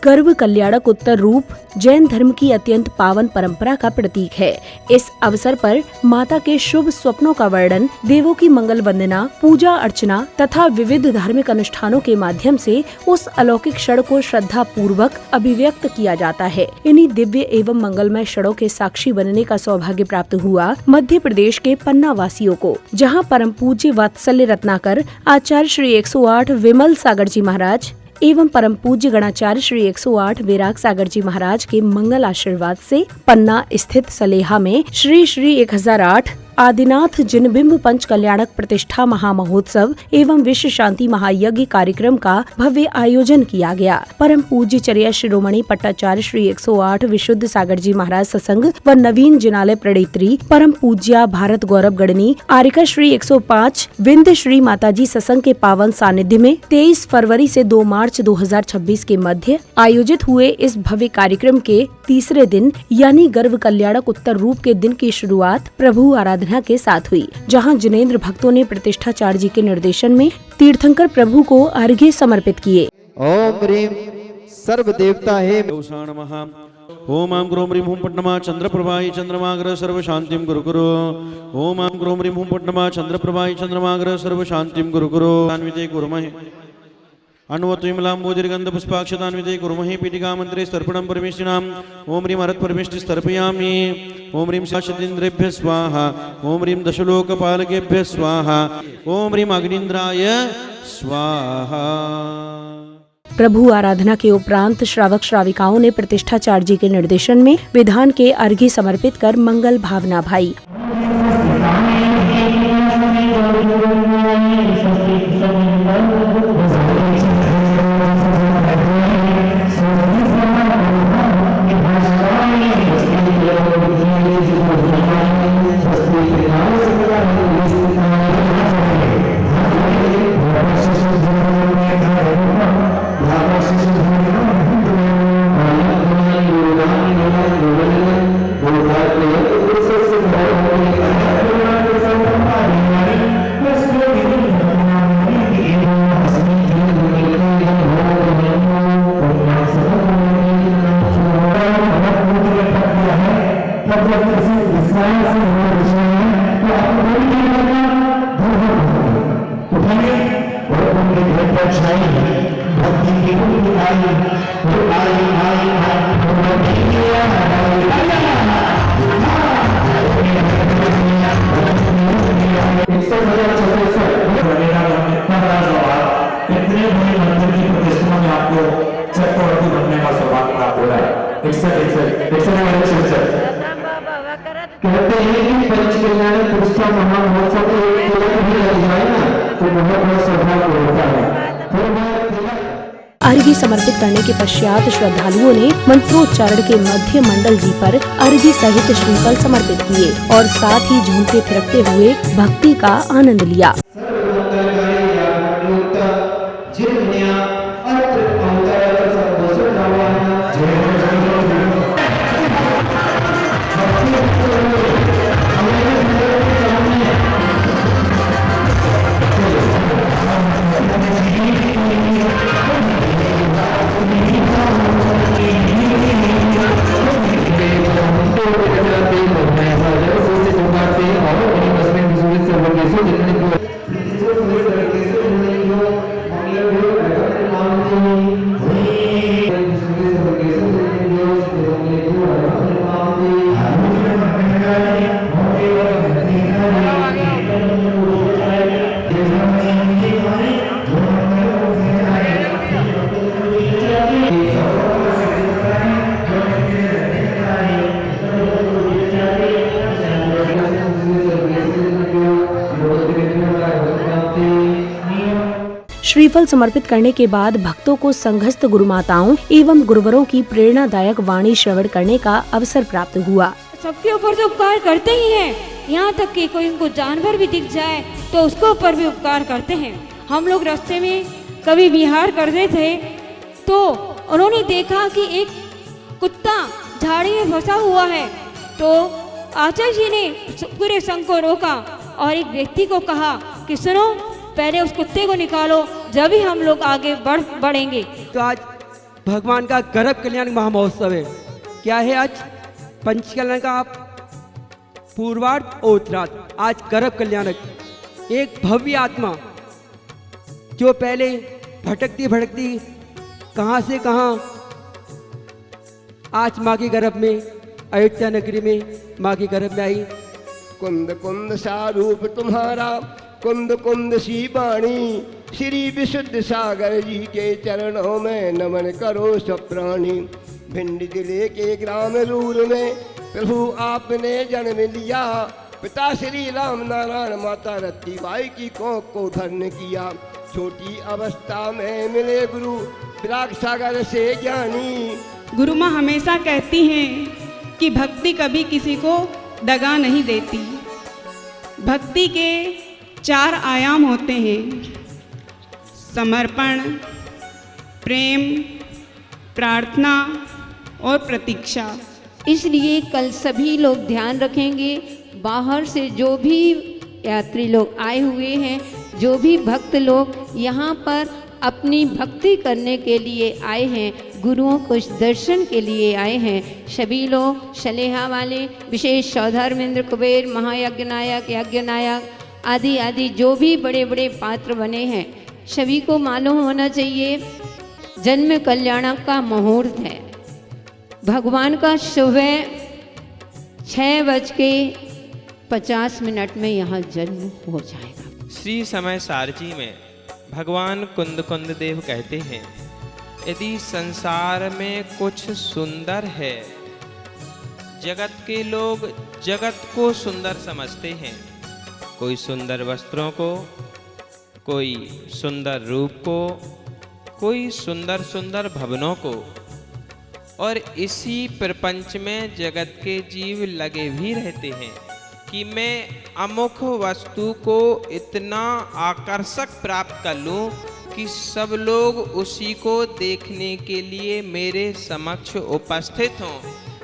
गर्व कल्याणक उत्तर रूप जैन धर्म की अत्यंत पावन परंपरा का प्रतीक है। इस अवसर पर माता के शुभ स्वप्नों का वर्णन, देवों की मंगल वंदना, पूजा अर्चना तथा विविध धार्मिक अनुष्ठानों के माध्यम से उस अलौकिक क्षण को श्रद्धा पूर्वक अभिव्यक्त किया जाता है। इन्हीं दिव्य एवं मंगलमय क्षणों के साक्षी बनने का सौभाग्य प्राप्त हुआ मध्य प्रदेश के पन्ना वासियों को, जहाँ परम पूज्य वात्सल्य रत्नाकर आचार्य श्री 108 विमल सागर जी महाराज एवं परम पूज्य गणाचार्य श्री 108 विराग सागर जी महाराज के मंगल आशीर्वाद से पन्ना स्थित सलेहा में श्री 1008 आदिनाथ जिनबिंब पंच कल्याणक प्रतिष्ठा महामहोत्सव एवं विश्व शांति महायज्ञ कार्यक्रम का भव्य आयोजन किया गया। परम पूज्य चर्या शिरोमणि पट्टाचार्य श्री 108 विशुद्ध सागर जी महाराज सत्संग व नवीन जिनालय प्रणेत्री परम पूज्या भारत गौरव गणनी आरिका श्री 105 विंध्य श्री माताजी सत्संग के पावन सानिध्य में 23 फरवरी से 2 मार्च 2026 के मध्य आयोजित हुए इस भव्य कार्यक्रम के तीसरे दिन यानी गर्व कल्याणक उत्तर रूप के दिन की शुरुआत प्रभु आराधना के साथ हुई, जहां जिनेंद्र भक्तों ने प्रतिष्ठाचार्य जी के निर्देशन में तीर्थंकर प्रभु को अर्घ्य समर्पित किए। ओम ह्रीं सर्व देवता हे ओम आम ग्रोम ह्रीं हूं पट्टमा चंद्रप्रभाई चंद्रमाग्र सर्व शांतिम गुरु गुरु। ओम आम ग्रोम ह्रीं हूं पट्टमा चंद्रप्रभाई चंद्रमाग्र सर्व शांतिम गुरु गुरु। अन्विते कुर्महे अन्वत्विमलाम्बोधिर्गन्ध पुष्पाक्षतान्विते कुर्महे पीठिका मंत्रे तर्पणं परमेष्टिनाम्। ओम ह्रीं हरत् परमेष्टि तर्पयामि। ओम ह्रीं शाश्वतीन्द्रेभ्यः स्वाहा। ओम ह्रीं दशलोकपालकेभ्यः स्वाहा। ओम ह्रीं अग्नीन्द्राय स्वाहा। प्रभु आराधना के उपरांत श्रावक श्राविकाओं ने प्रतिष्ठाचार्य जी के निर्देशन में विधान के अर्घ्य समर्पित कर मंगल भावना भाई। कहते हैं कि पंच कल्याण प्रतिष्ठा महामहोत्सव एक तिलक भी लग जाए ना तो बहुत बड़ा सौभाग्य होता है। अर्घ्य समर्पित करने के पश्चात श्रद्धालुओं ने मंत्रोच्चारण के मध्य मंडल जी पर अर्घ्य सहित श्रीफल समर्पित किए और साथ ही झूमते फिरकते हुए भक्ति का आनंद लिया। श्रीफल समर्पित करने के बाद भक्तों को संघस्थ गुरुमाताओं एवं गुरुवरों की प्रेरणादायक वाणी श्रवण करने का अवसर प्राप्त हुआ। सबके ऊपर तो उपकार करते ही हैं, यहाँ तक कि कोई उनको जानवर भी दिख जाए तो उसको ऊपर भी उपकार करते हैं। हम लोग रास्ते में कभी विहार करते थे तो उन्होंने देखा कि एक कुत्ता झाड़ी में फंसा हुआ है, तो आचार्य जी ने पूरे संघ को रोका और एक व्यक्ति को कहा कि सुनो, पहले उस कुत्ते को निकालो, जब ही हम लोग आगे बढ़ेंगे। तो आज भगवान का गर्भ कल्याण महामहोत्सव है। क्या है आज? पंच कल्याण का पूर्वार्ध और उत्तरार्ध। आज गर्भ कल्याणक, एक भव्य आत्मा जो पहले भटकती भटकती कहाँ से कहाँ आज माँ के गर्भ में, अयोध्या नगरी में माँ के गर्भ में आई। कुंद कुंद सा रूप तुम्हारा, कुंद कुंद सी वाणी, श्री विशुद्ध सागर जी के चरणों में नमन करो सब प्राणी। भिंड जिले के ग्राम रूर में प्रभु आपने जन्म लिया, पिता श्री राम नारायण माता रत्तीबाई की कोख को धर्म किया। छोटी अवस्था में मिले गुरु विराग सागर से ज्ञानी। गुरु माँ हमेशा कहती हैं कि भक्ति कभी किसी को दगा नहीं देती। भक्ति के 4 आयाम होते हैं, समर्पण, प्रेम, प्रार्थना और प्रतीक्षा। इसलिए कल सभी लोग ध्यान रखेंगे, बाहर से जो भी यात्री लोग आए हुए हैं, जो भी भक्त लोग यहाँ पर अपनी भक्ति करने के लिए आए हैं, गुरुओं को दर्शन के लिए आए हैं, सभी लोग सलेहा वाले, विशेष सौधर्मेंद्र, कुबेर, महायज्ञ नायक, यज्ञ नायक आदि आदि जो भी बड़े बड़े पात्र बने हैं, सभी को मालूम होना चाहिए जन्म कल्याण का मुहूर्त है। भगवान का सुबह 6:50 में यहाँ जन्म हो जाएगा। श्री समय सारची में भगवान कुंद कुंद देव कहते हैं, यदि संसार में कुछ सुंदर है, जगत के लोग जगत को सुंदर समझते हैं। कोई सुंदर वस्त्रों को, कोई सुंदर रूप को, कोई सुंदर सुंदर भवनों को, और इसी प्रपंच में जगत के जीव लगे भी रहते हैं कि मैं अमुख वस्तु को इतना आकर्षक प्राप्त कर लूं कि सब लोग उसी को देखने के लिए मेरे समक्ष उपस्थित हों।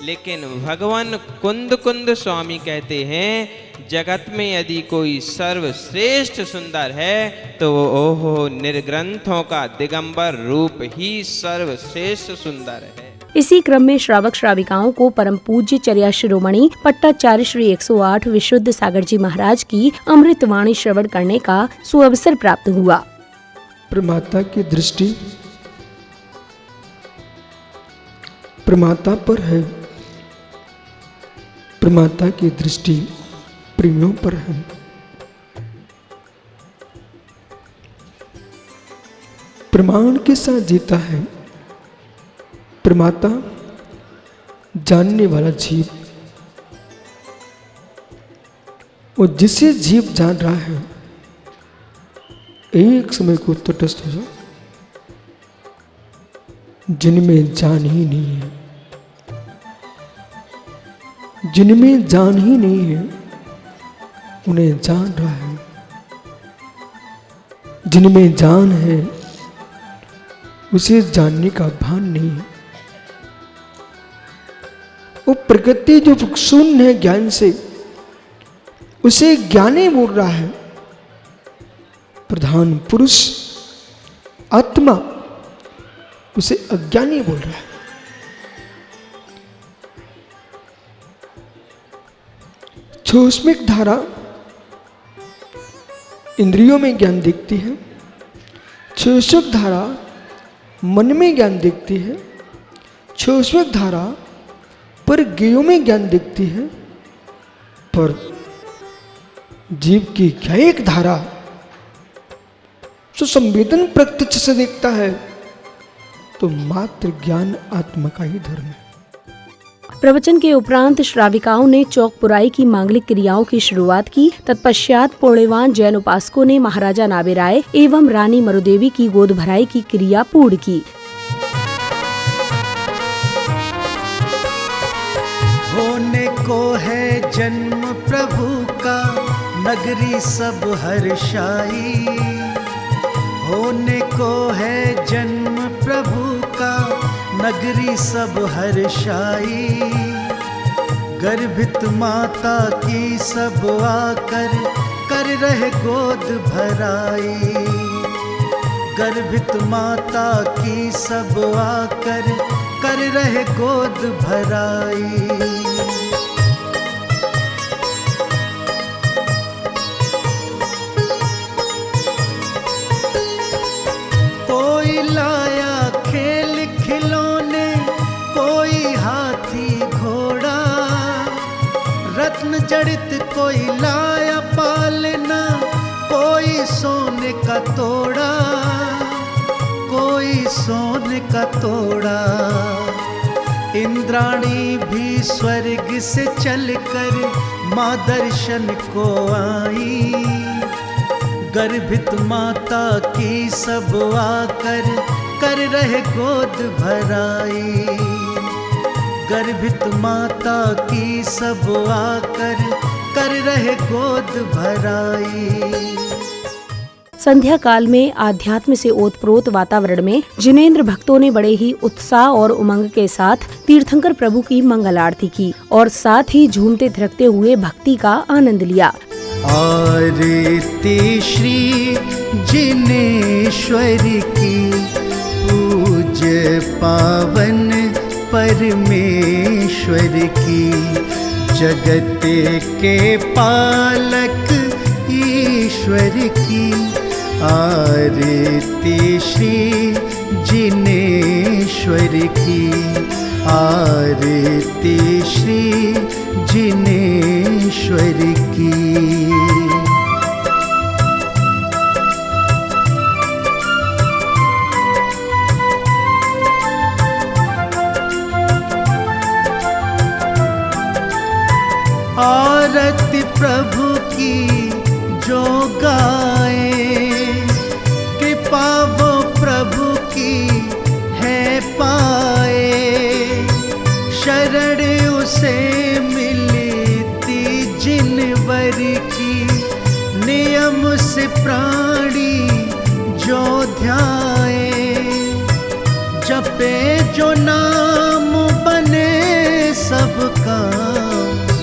लेकिन भगवान कुंद कुंद स्वामी कहते हैं, जगत में यदि कोई सर्वश्रेष्ठ सुंदर है तो वो ओहो निर्ग्रंथों का दिगंबर रूप ही सर्वश्रेष्ठ सुंदर है। इसी क्रम में श्रावक श्राविकाओं को परम पूज्य चर्या शिरोमणि पट्टाचार्य श्री 108 विशुद्ध सागर जी महाराज की अमृत वाणी श्रवण करने का सुअवसर प्राप्त हुआ। प्रमाता की दृष्टि प्रमाता पर है, प्रमाता की दृष्टि प्रेमियों पर है। प्रमाण के साथ जीता है प्रमाता, जानने वाला जीव, और जिसे जीव जान रहा है एक समय को तटस्थ हो जाओ, जिनमें जान ही नहीं है, जिनमें जान ही नहीं है उन्हें जान रहा है, जिनमें जान है उसे जानने का भान नहीं है। वो प्रकृति जो शून्य है ज्ञान से, उसे ज्ञानी बोल रहा है। प्रधान पुरुष आत्मा उसे अज्ञानी बोल रहा है। छोष्मिक धारा इंद्रियों में ज्ञान देखती है, छोष्मिक धारा मन में ज्ञान देखती है, छोष्मिक धारा पर ज्ञेयों में ज्ञान देखती है, पर जीव की क्या एक धारा जो संवेदन प्रत्यक्ष से देखता है, तो मात्र ज्ञान आत्मा का ही धर्म है। प्रवचन के उपरांत श्राविकाओं ने चौक पुराई की मांगलिक क्रियाओं की शुरुआत की। तत्पश्चात पुण्यवान जैन उपासकों ने महाराजा नाबिराय एवं रानी मरुदेवी की गोद भराई की क्रिया पूर्ण की। होने को है जन्म प्रभु का, नगरी सब हर्षाई। होने को है जन्म प्रभु का, नगरी सब हर्षाई। गर्भित माता की सब आकर कर रहे गोद भराई। गर्भित माता की सब आकर कर रहे गोद भराई। कोई लाया खेल खिलौने, कोई हाथी घोड़ा, रत्न जड़ित कोई लाया पालना, कोई सोने का तोड़ा, कोई सोने का तोड़ा। इंद्राणी भी स्वर्ग से चलकर माँ दर्शन को आई। गर्भित माता की सब आकर कर रहे गोद भराई। गर्भित माता की सब आकर कर रहे गोद भराई। संध्या काल में आध्यात्म से ओतप्रोत वातावरण में जिनेंद्र भक्तों ने बड़े ही उत्साह और उमंग के साथ तीर्थंकर प्रभु की मंगल आरती की और साथ ही झूमते थिरकते हुए भक्ति का आनंद लिया। आरती श्री जिनेश्वर की, पूज्य पावन परमेश्वर की, जगत के पालक ईश्वर की। आरती श्री जिनेश्वर की, आरती श्री जिनेश्वर की। आरती प्रभु की जो गाए, कृपा वो प्रभु की है पाए। शरण उसे मिलती जिनवर की, नियम से प्राणी जो ध्याए। जपे जो नाम बने सबका,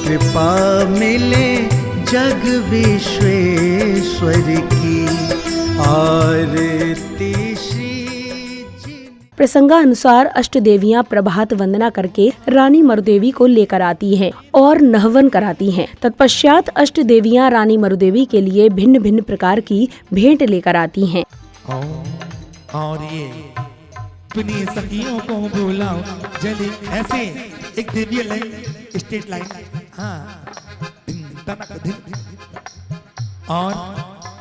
कृपा मिले जग विश्वेश्वर की। आरती श्री प्रसंगानुसार अष्ट देवियां प्रभात वंदना करके रानी मरुदेवी को लेकर आती हैं और नहवन कराती हैं। तत्पश्चात अष्ट देवियां रानी मरुदेवी के लिए भिन्न भिन्न प्रकार की भेंट लेकर आती हैं। और ये अपनी सखियों को बुलाओ, जल्दी ऐसे एक दिव्य लाइन, स्ट्रेट लाइन, हाँ, और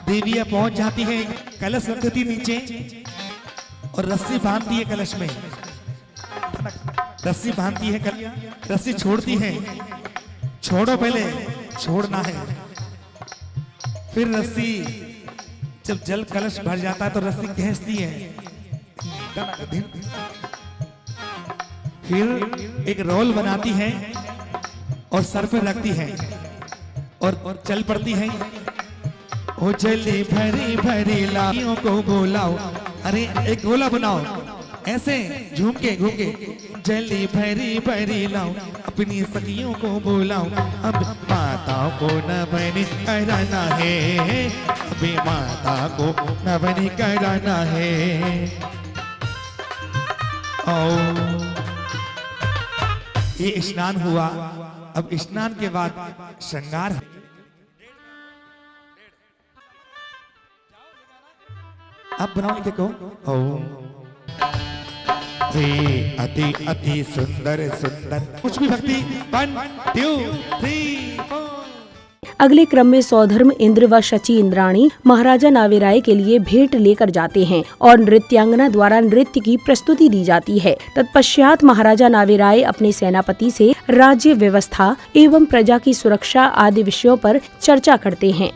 देवियां पहुंच जाती है, कलश रखती नीचे और रस्सी बांधती है कलश में, रस्सी बांधती है, रस्सी छोड़ती है, छोड़ो पहले, छोड़ना है। फिर रस्सी जब जल कलश भर जाता है तो रस्सी खींचती है, फिर एक रोल बनाती है और सर पे रखती है और चल पड़ती है। ओ जल्दी भरी भरी लाइयों को बुलाओ, अरे एक गोला बनाओ ऐसे झूम के घूम के, जल्दी भरी भरी लाओ, अपनी सखियों को बुलाओ। अब माता को नमन कराना है, अभी माता को नमन कराना है। ये स्नान हुआ, अब स्नान के बाद श्रृंगार। अब बनाओ, देखो अति अति सुंदर सुंदर, कुछ भी भक्ति। 1 2 3 4। अगले क्रम में सौधर्म इंद्र व शची इंद्राणी महाराजा नावेराय के लिए भेंट लेकर जाते हैं और नृत्यांगना द्वारा नृत्य की प्रस्तुति दी जाती है। तत्पश्चात महाराजा नावेराय अपने सेनापति से राज्य व्यवस्था एवं प्रजा की सुरक्षा आदि विषयों पर चर्चा करते हैं।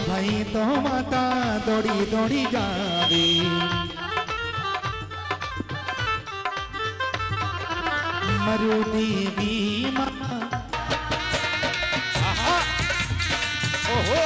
भाई तो माता दौड़ी दौड़ी जावे, मरु देवी माँ। ओहो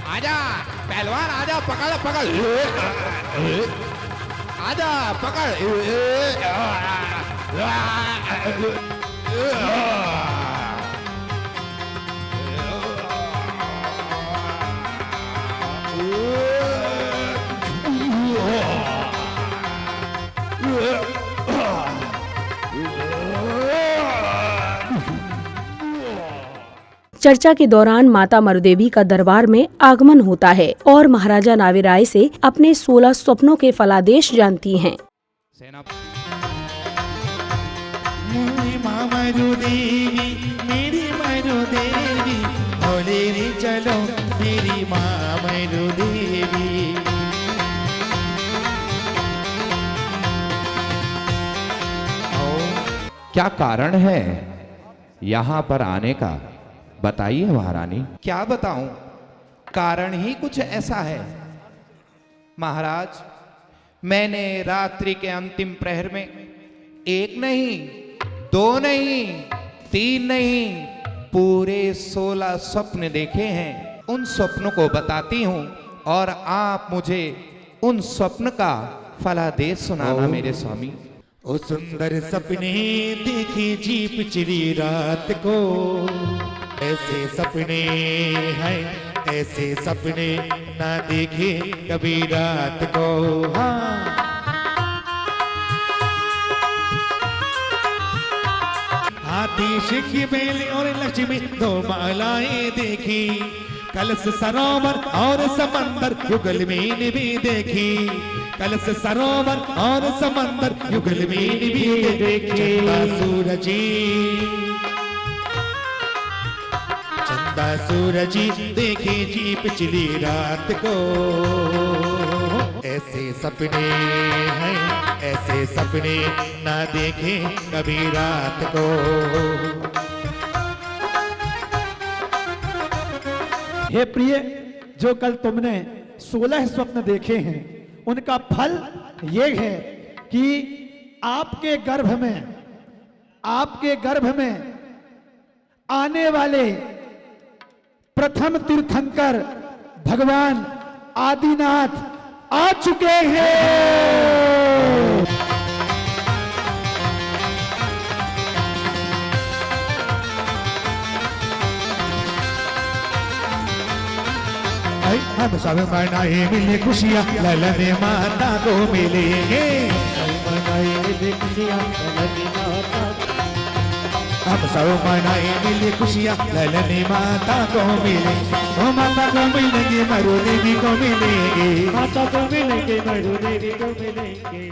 आजा पहलवान आजा, पकड़ पकड़, आजा पकड़, चर्चा के दौरान माता मरुदेवी का दरबार में आगमन होता है और महाराजा नाविराय से अपने 16 स्वप्नों के फलादेश जानती हैं। मेरी माँ मरुदेवी, मेरी मरुदेवी, भोले रे चलो मेरी माँ मरुदेवी। क्या कारण है यहाँ पर आने का, बताइए महारानी। क्या बताऊं, कारण ही कुछ ऐसा है महाराज। मैंने रात्रि के अंतिम प्रहर में 1 नहीं, 2 नहीं, 3 नहीं, पूरे 16 स्वप्न देखे हैं। उन स्वप्नों को बताती हूं और आप मुझे उन स्वप्न का फलादेश सुनाना मेरे स्वामी। ओ सुंदर सपने देखे जीप चिड़ी रात को, ऐसे सपने हैं, ऐसे सपने ना देखे कभी रात को। हाँ हाथी शिखी बेली और लक्ष्मी 2 मालाएं देखी, कलश सरोवर और समंदर युगल मीन भी देखी, कलश सरोवर और समंदर युगल मीन भी देखी। सूरजी चंदा सूरजी देखे जीप चिली रात को, ऐसे सपने हैं, ऐसे सपने ना देखे कभी रात को। हे प्रिय, जो कल तुमने 16 स्वप्न देखे हैं उनका फल ये है कि आपके गर्भ में आने वाले प्रथम तीर्थंकर भगवान आदिनाथ आ चुके हैं। हम सब मनाए मिले खुशियाँ, ललने माता को मिलेंगे। हम सब मनाए मिले खुशियाँ, ललने माता को मिलेंगे। ओ माता को मिलेंगे, मरुदेवी को मिलेंगे, माता को मिलेंगे, मरुदेवी को मिलेंगे।